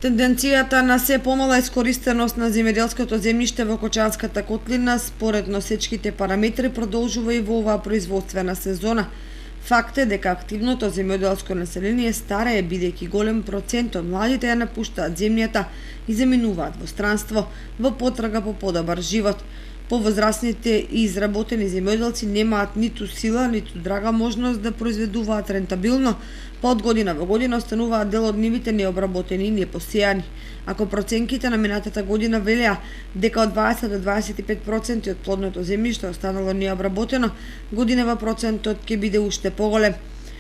Тенденцијата на се помала искористеност на земјоделското земјиште во Кочанската котлина според носечките параметри продолжува и во оваа производствена сезона. Факт е дека активното земјоделско население старее, бидејќи голем процент од младите ја напуштаат земјата и заминуваат во странство во потрага по подобар живот. Повозрасните и изработени земјоделци немаат ниту сила, ниту драга можност да произведуваат рентабилно, па од година во година остануваат дел од нивите необработени и непосејани. Ако проценките на минатата година велеа дека од 20 до 25% од плодното земјиште останало необработено, годинава процентот ќе биде уште поголем.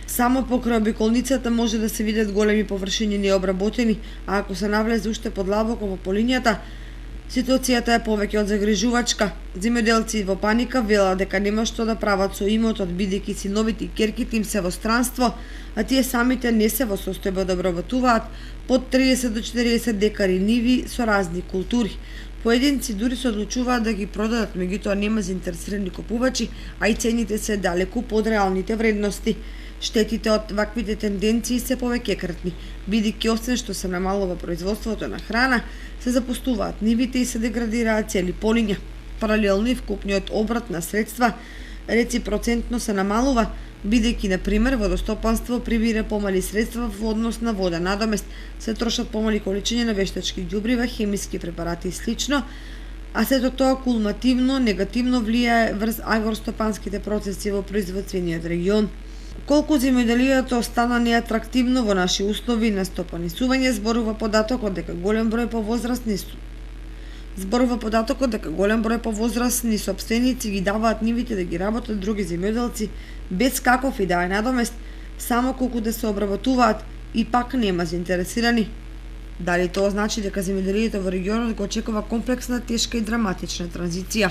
Само покрај обиколницата може да се видат големи површини необработени, а ако се навлезе уште подлабоко во полињата, ситуацијата е повеќе од загрижувачка. Земјоделци во паника велат дека нема што да прават со имотот, бидејќи синовите и ќерките им се во странство, а тие самите не се во состојба да обработуваат под 30 до 40 декари ниви со разни култури. Поединци дури се одлучуваат да ги продадат, меѓутоа нема заинтересирани купувачи, а и цените се далеку под реалните вредности. Штетите од ваквите тенденции се повеќе кратни, бидејќи освен што се намалува производството на храна, се запустуваат нивите и се деградираат цели полиња. Паралелно и вкупниот обрат на средства реципроцентно се намалува, бидејќи на пример водостопанство прибира помали средства во однос на вода надомест, се трошат помали количини на вештачки ѓубрива, хемиски препарати и слично, а сето тоа кумулативно негативно влијае врз агростопанските процеси во производствениот регион. Колку земјоделието стана неатрактивно во наши услови на стопанисување, зборува податокот дека голем број повозрасни сопственици ги даваат нивите да ги работат други земјоделци без каков и да е надомест, само колку да се обработуваат и пак нема заинтересирани. Дали тоа значи дека земјоделието во регионот го очекува комплексна, тешка и драматична транзиција?